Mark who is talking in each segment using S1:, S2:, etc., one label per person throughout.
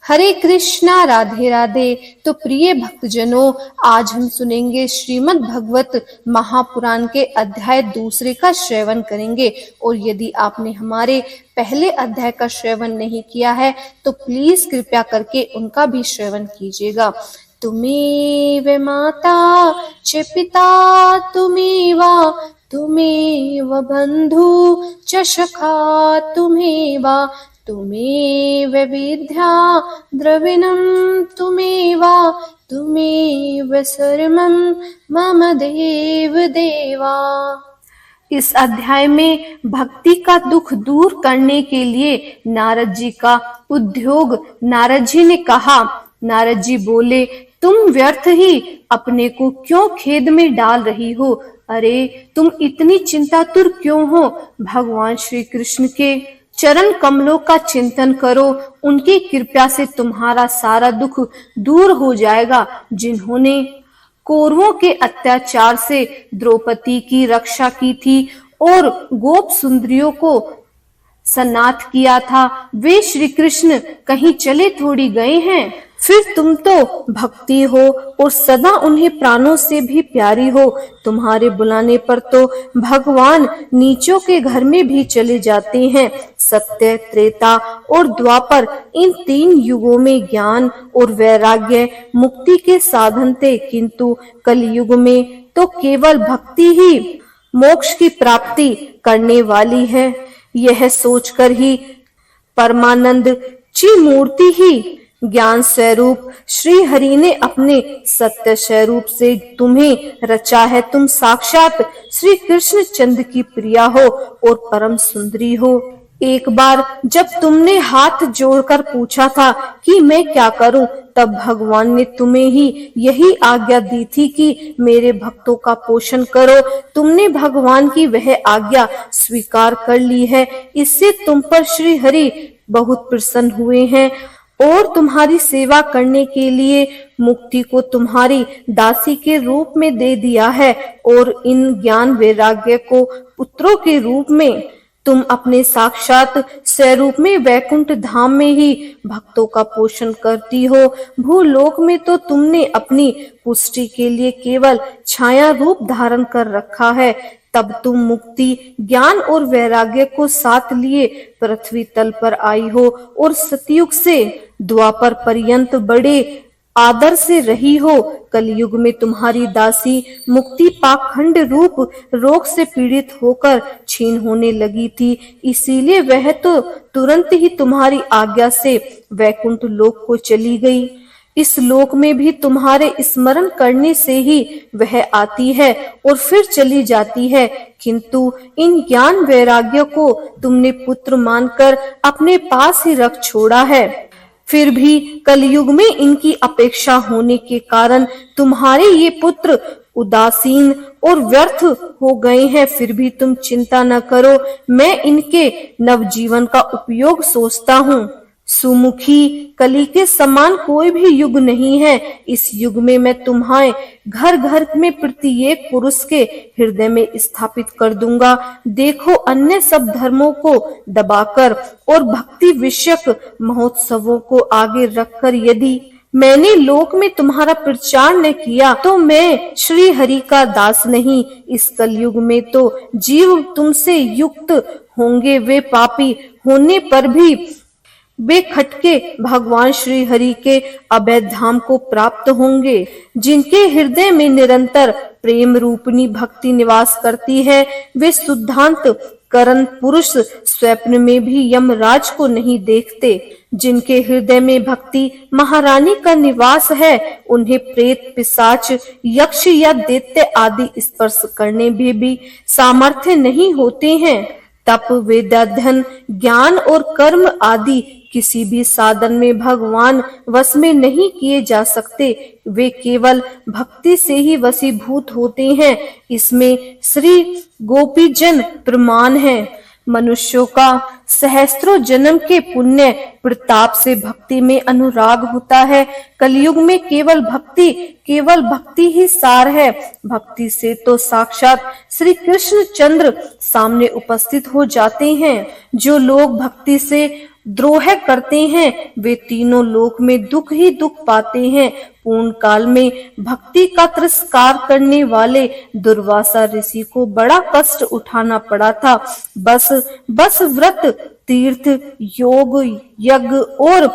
S1: हरे कृष्णा, राधे राधे। तो प्रिय भक्तजनों, आज हम सुनेंगे श्रीमद् भगवत महापुराण के अध्याय 2 का श्रवण करेंगे। और यदि आपने हमारे पहले अध्याय का श्रवण नहीं किया है तो प्लीज कृपया करके उनका भी श्रवण कीजिएगा। तुमेव माता च पिता तुमेव बंधु च सखा तुमेव विद्या द्रविणं तुमेव सर्वं मम देवा। इस अध्याय में भक्ति का दुख दूर करने के लिए नारद जी का उद्योग नारद जी ने कहा। नारद जी बोले, तुम व्यर्थ ही अपने को क्यों खेद में डाल रही हो? अरे तुम इतनी चिंतातुर क्यों हो? भगवान श्री कृष्ण के चरण कमलों का चिंतन करो, उनकी कृपा से तुम्हारा सारा दुख दूर हो जाएगा। जिन्होंने कौरवों के अत्याचार से द्रौपदी की रक्षा की थी और गोप सुंदरियों को सनाथ किया था, वे श्री कृष्ण कहीं चले थोड़ी गए हैं। फिर तुम तो भक्ति हो और सदा उन्हें प्राणों से भी प्यारी हो। तुम्हारे बुलाने पर तो भगवान नीचों के घर में भी चले जाते हैं। सत्य, त्रेता और द्वापर, इन 3 युगों में ज्ञान और वैराग्य मुक्ति के साधन थे, किंतु कलयुग में तो केवल भक्ति ही मोक्ष की प्राप्ति करने वाली है। यह सोचकर ही परमानंद की मूर्ति ही ज्ञान स्वरूप श्री हरि ने अपने सत्य स्वरूप से तुम्हें रचा है। तुम साक्षात श्री कृष्ण चंद्र की प्रिया हो और परम सुंदरी हो। एक बार जब तुमने हाथ जोड़कर पूछा था कि मैं क्या करूं, तब भगवान ने तुम्हें ही यही आज्ञा दी थी कि मेरे भक्तों का पोषण करो। तुमने भगवान की वह आज्ञा स्वीकार कर ली है। इससे तुम पर श्री हरि बहुत प्रसन्न हुए हैं और तुम्हारी सेवा करने के लिए मुक्ति को तुम्हारी दासी के रूप में दे दिया है। और इन ज्ञान वैराग्य को पुत्रों के रूप में तुम अपने साक्षात स्वरूप में वैकुंठ धाम में ही भक्तों का पोषण करती हो। भूलोक में तो तुमने अपनी पुष्टि के लिए केवल छाया रूप धारण कर रखा है। तब तुम मुक्ति, ज्ञान और वैराग्य को साथ लिए पृथ्वी तल पर आई हो और सतयुग से द्वापर पर्यंत बड़े आदर से रही हो। कलयुग में तुम्हारी दासी मुक्ति पाखंड रूप रोग से पीड़ित होकर क्षीण होने लगी थी, इसीलिए वह तो तुरंत ही तुम्हारी आज्ञा से वैकुंठ लोक को चली गई। इस लोक में भी तुम्हारे स्मरण करने से ही वह आती है और फिर चली जाती है, किंतु इन ज्ञान वैराग्य को तुमने पुत्र मानकर अपने पास ही रख छोड़ा है। फिर भी कलयुग में इनकी अपेक्षा होने के कारण तुम्हारे ये पुत्र उदासीन और व्यर्थ हो गए हैं। फिर भी तुम चिंता न करो, मैं इनके नवजीवन का उपयोग सोचता हूँ। सुमुखी कली के समान कोई भी युग नहीं है। इस युग में मैं तुम्हारे घर घर में प्रत्येक पुरुष के हृदय में स्थापित कर दूंगा। देखो, अन्य सब धर्मों को दबाकर और भक्ति विषयक महोत्सवों को आगे रखकर यदि मैंने लोक में तुम्हारा प्रचार न किया तो मैं श्री हरि का दास नहीं। इस कलयुग में तो जीव तुमसे युक्त होंगे, वे पापी होने पर भी वे खटके भगवान श्री हरि के अभय धाम को प्राप्त होंगे। जिनके हृदय में निरंतर प्रेम रूपनी भक्ति निवास करती है, वे शुद्धांत करण पुरुष स्वप्न में भी यमराज को नहीं देखते। जिनके हृदय में भक्ति महारानी का निवास है, उन्हें प्रेत, पिशाच, यक्ष या दैत्य आदि स्पर्श करने में भी सामर्थ्य नहीं होते हैं। तप, वेदाध्ययन, ज्ञान और कर्म आदि किसी भी साधन में भगवान वश में नहीं किए जा सकते। वे केवल भक्ति से ही वशीभूत होते हैं। इसमें श्री गोपीजन प्रमाण है। मनुष्यों का सहस्त्रों जन्म के पुण्य प्रताप से भक्ति में अनुराग होता है। कलयुग में केवल भक्ति ही सार है। भक्ति से तो साक्षात श्री कृष्ण चंद्र सामने उपस्थित हो जाते हैं। जो लोग भक्ति से द्रोह करते हैं वे तीनों लोक में दुख ही दुख पाते हैं। पूर्ण काल में भक्ति का तिरस्कार करने वाले दुर्वासा ऋषि को बड़ा कष्ट उठाना पड़ा था। बस व्रत, तीर्थ, योग, यज्ञ और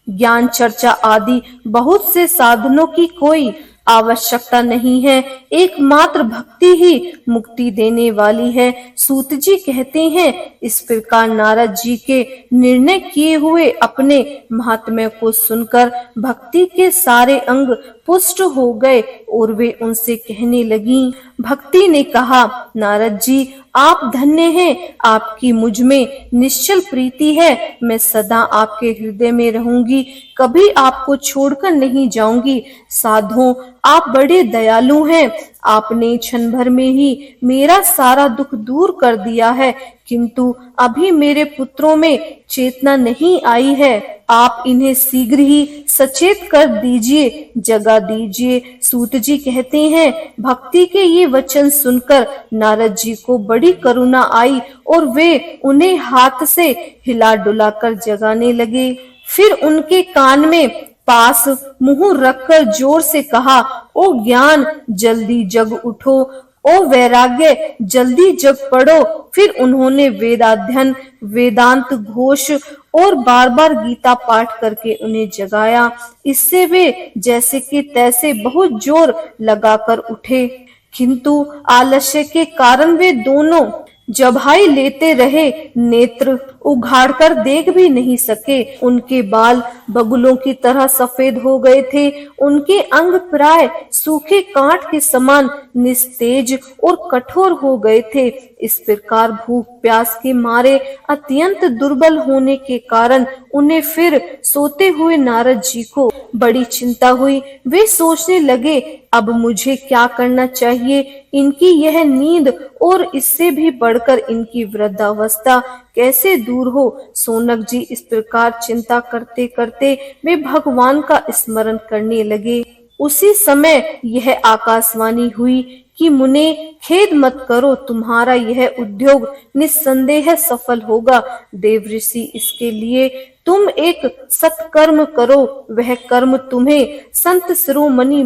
S1: ज्ञान चर्चा आदि बहुत से साधनों की कोई आवश्यकता नहीं है, एकमात्र भक्ति ही मुक्ति देने वाली है। सूत जी कहते हैं, इस प्रकार नारद जी के निर्णय किए हुए अपने महात्म्य को सुनकर भक्ति के सारे अंग पुष्ट हो गए और वे उनसे कहने लगीं। भक्ति ने कहा, नारद जी आप धन्य हैं, आपकी मुझ में निश्चल प्रीति है। मैं सदा आपके हृदय में रहूंगी, कभी आपको छोड़कर नहीं जाऊंगी। साधो आप बड़े दयालु हैं, आपने क्षण भर में ही मेरा सारा दुख दूर कर दिया है, किंतु अभी मेरे पुत्रों में चेतना नहीं आई है। आप इन्हें शीघ्र ही सचेत कर दीजिए, जगा दीजिए। सूत जी कहते हैं, भक्ति के ये वचन सुनकर नारद जी को बड़ी करुणा आई और वे उन्हें हाथ से हिला डुला कर जगाने लगे। फिर उनके कान में पास मुंह रखकर जोर से कहा, ओ ज्ञान जल्दी जग उठो, ओ वैराग्य जल्दी जग पड़ो। फिर उन्होंने वेदाध्ययन, वेदांत घोष और बार बार गीता पाठ करके उन्हें जगाया। इससे वे जैसे कि तैसे बहुत जोर लगाकर उठे, किंतु आलस्य के कारण वे दोनों जबाई लेते रहे, नेत्र उघाड़कर देख भी नहीं सके। उनके बाल बगुलों की तरह सफेद हो गए थे, उनके अंग प्राय सूखे काठ के समान निस्तेज और कठोर हो गए थे। इस प्रकार भूख प्यास के मारे अत्यंत दुर्बल होने के कारण उन्हें फिर सोते हुए नारद जी को बड़ी चिंता हुई। वे सोचने लगे, अब मुझे क्या करना चाहिए। इनकी यह नींद और इससे भी बढ़कर इनकी वृद्धावस्था कैसे दूर हो। सोनक जी इस प्रकार चिंता करते करते वे भगवान का स्मरण करने लगे। उसी समय यह आकाशवाणी हुई कि मुने खेद मत करो, तुम्हारा यह उद्योग निस्संदेह सफल होगा। देव ऋषि इसके लिए तुम एक सत्कर्म करो, वह कर्म तुम्हें संत शिरोमणि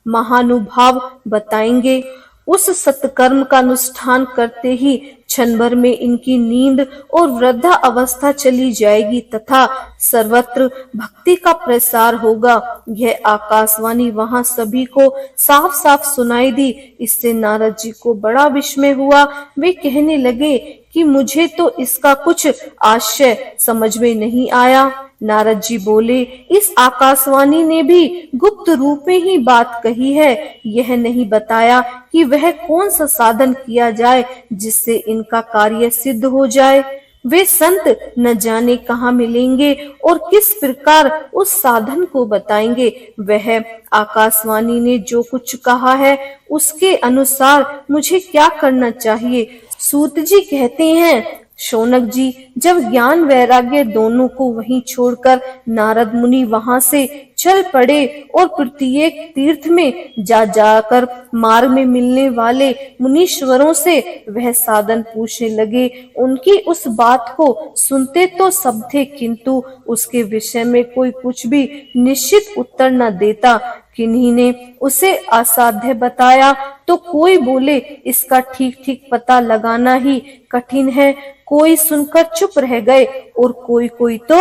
S1: महानुभाव बताएंगे। उस सत्कर्म का अनुष्ठान करते ही क्षण भर में इनकी नींद और वृद्धा अवस्था चली जाएगी तथा सर्वत्र भक्ति का प्रसार होगा। यह आकाशवाणी वहां सभी को साफ साफ सुनाई दी। इससे नारद जी को बड़ा विस्मय हुआ। वे कहने लगे कि मुझे तो इसका कुछ आशय समझ में नहीं आया। नारद जी बोले, इस आकाशवाणी ने भी गुप्त रूप में ही बात कही है, यह नहीं बताया कि वह कौन सा साधन किया जाए जिससे इनका कार्य सिद्ध हो जाए। वे संत न जाने कहाँ मिलेंगे और किस प्रकार उस साधन को बताएंगे। वह आकाशवाणी ने जो कुछ कहा है उसके अनुसार मुझे क्या करना चाहिए। सूत जी कहते हैं, शौनक जी जब ज्ञान वैराग्य दोनों को वहीं छोड़कर नारद मुनि वहां से चल पड़े और प्रत्येक तीर्थ में जा जाकर मार्ग में मिलने वाले मुनीश्वरों से वह साधन पूछने लगे। उनकी उस बात को सुनते तो सब थे, किंतु उसके विषय में कोई कुछ भी निश्चित उत्तर न देता। किन्हीं ने उसे असाध्य बताया तो कोई बोले इसका ठीक ठीक पता लगाना ही कठिन है। कोई सुनकर चुप रह गए और कोई तो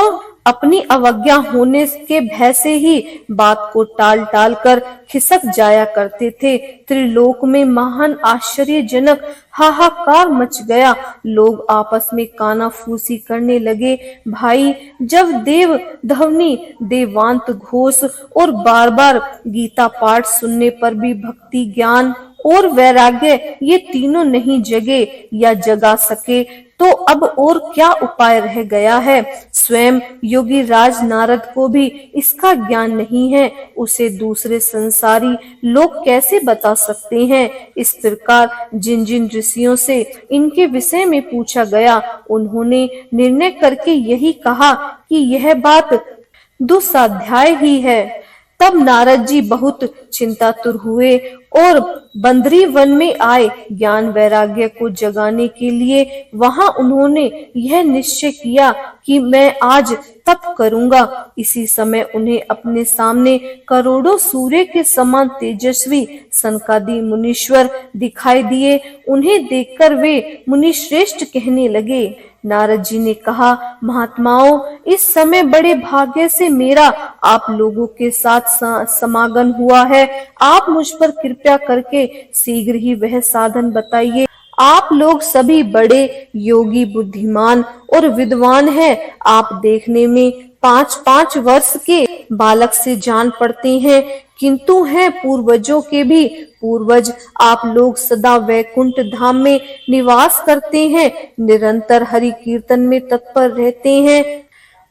S1: अपनी अवज्ञा होने के भय से ही बात को टाल टाल कर खिसक जाया करते थे। त्रिलोक में महान आश्चर्यजनक हाहाकार मच गया। लोग आपस में कानाफूसी करने लगे। भाई, जब देव ध्वनि, देवांत घोष और बार बार गीता पाठ सुनने पर भी भक्ति, ज्ञान और वैराग्य ये तीनों नहीं जगे या जगा सके तो अब और क्या उपाय रह गया है। स्वयं योगी राज नारद को भी इसका ज्ञान नहीं है, उसे दूसरे संसारी लोग कैसे बता सकते हैं। इस प्रकार जिन जिन ऋषियों से इनके विषय में पूछा गया उन्होंने निर्णय करके यही कहा कि यह बात दुस्साध्याय ही है। तब नारद जी बहुत चिंतातुर हुए और बंदरी वन में आए। ज्ञान वैराग्य को जगाने के लिए वहां उन्होंने यह निश्चय किया कि मैं आज तप करूंगा। इसी समय उन्हें अपने सामने करोड़ों सूर्य के समान तेजस्वी सनकादि मुनीश्वर दिखाई दिए। उन्हें देखकर वे मुनि श्रेष्ठ कहने लगे। नारद जी ने कहा, महात्माओं, इस समय बड़े भाग्य से मेरा आप लोगों के साथ समागम हुआ है। आप मुझ पर कृपा करके शीघ्र ही वह साधन बताइए। आप लोग सभी बड़े योगी, बुद्धिमान और विद्वान हैं। आप देखने में 5-5 वर्ष के बालक से जान पड़ते हैं, किंतु हैं पूर्वजों के भी पूर्वज। आप लोग सदा वैकुंठ धाम में निवास करते हैं, निरंतर हरि कीर्तन में तत्पर रहते हैं,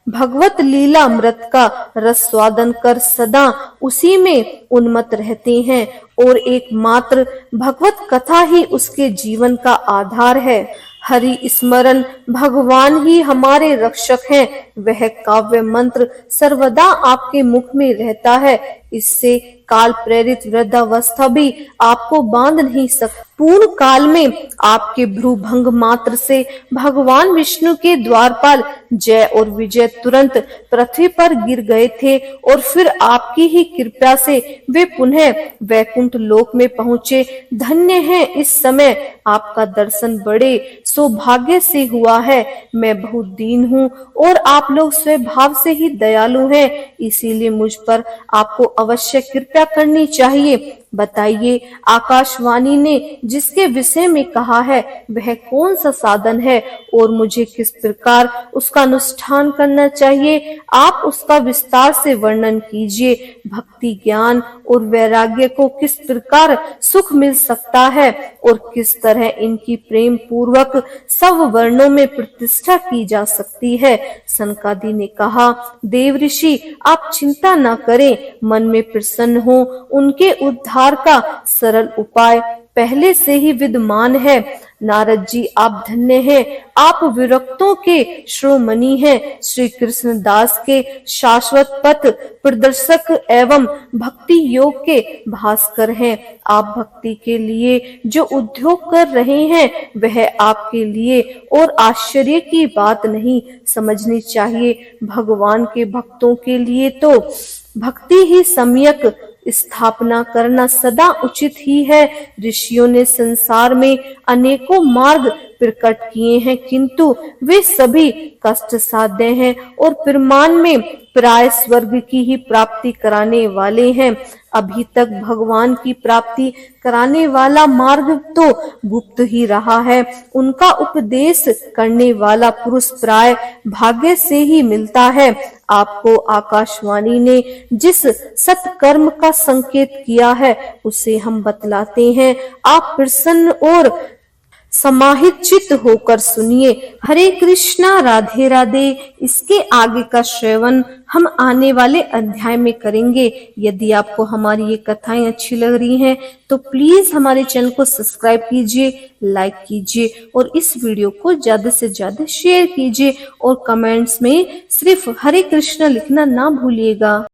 S1: भगवत लीला अमृत का रस स्वादन कर सदा उसी में उन्मत्त रहते हैं और एकमात्र भगवत कथा ही उसके जीवन का आधार है। हरि स्मरण भगवान ही हमारे रक्षक हैं। वह काव्य मंत्र सर्वदा आपके मुख में रहता है। इससे काल प्रेरित वृद्धावस्था भी आपको बांध नहीं सकती। पूर्ण काल में आपके भ्रू भंग मात्र से भगवान विष्णु के द्वारपाल जय और विजय तुरंत पृथ्वी पर गिर गए थे और फिर आपकी ही कृपा से वे पुनः वैकुंठ लोक में पहुंचे। धन्य है इस समय आपका दर्शन बड़े सौभाग्य से हुआ है। मैं बहुत दीन हूँ और आप लोग स्वभाव से ही दयालु हैं, इसीलिए मुझ पर आपको अवश्य कृपा करनी चाहिए। बताइए, आकाशवाणी ने जिसके विषय में कहा है वह कौन सा साधन है और मुझे किस प्रकार उसका अनुष्ठान करना चाहिए? आप उसका विस्तार से वर्णन कीजिए। भक्ति, ज्ञान और वैराग्य को किस प्रकार सुख मिल सकता है और किस तरह इनकी प्रेम पूर्वक सब वर्णों में प्रतिष्ठा की जा सकती है? सनकादि ने कहा, देव ऋषि, आप चिंता न करें, मन में प्रसन्न हो। उनके उद्धार का सरल उपाय पहले से ही विद्यमान है। नारद जी, आप धन्य हैं। आप विरक्तों के शिरोमणि हैं, श्री कृष्ण दास के शाश्वत पथ प्रदर्शक एवं भक्ति योग के भास्कर हैं। आप भक्ति के लिए जो उद्योग कर रहे हैं वह आपके लिए और आश्चर्य की बात नहीं समझनी चाहिए। भगवान के भक्तों के लिए तो भक्ति ही सम्यक स्थापना करना सदा उचित ही है। ऋषियों ने संसार में अनेकों मार्ग प्रकट किए हैं, किंतु वे सभी कष्ट साध्य हैं और प्रमाण में प्राय स्वर्ग की ही प्राप्ति कराने वाले हैं। अभी तक भगवान की प्राप्ति कराने वाला मार्ग तो गुप्त ही रहा है। उनका उपदेश करने वाला पुरुष प्राय भाग्य से ही मिलता है। आपको आकाशवाणी ने जिस सत्कर्म का संकेत किया है उसे हम बतलाते हैं। आप प्रसन्न और समाहित चित्त होकर सुनिए। हरे कृष्णा, राधे राधे। इसके आगे का श्रवण हम आने वाले अध्याय में करेंगे। यदि आपको हमारी ये कथाएं अच्छी लग रही हैं तो प्लीज हमारे चैनल को सब्सक्राइब कीजिए, लाइक कीजिए और इस वीडियो को ज्यादा से ज्यादा शेयर कीजिए और कमेंट्स में सिर्फ हरे कृष्णा लिखना ना भूलिएगा।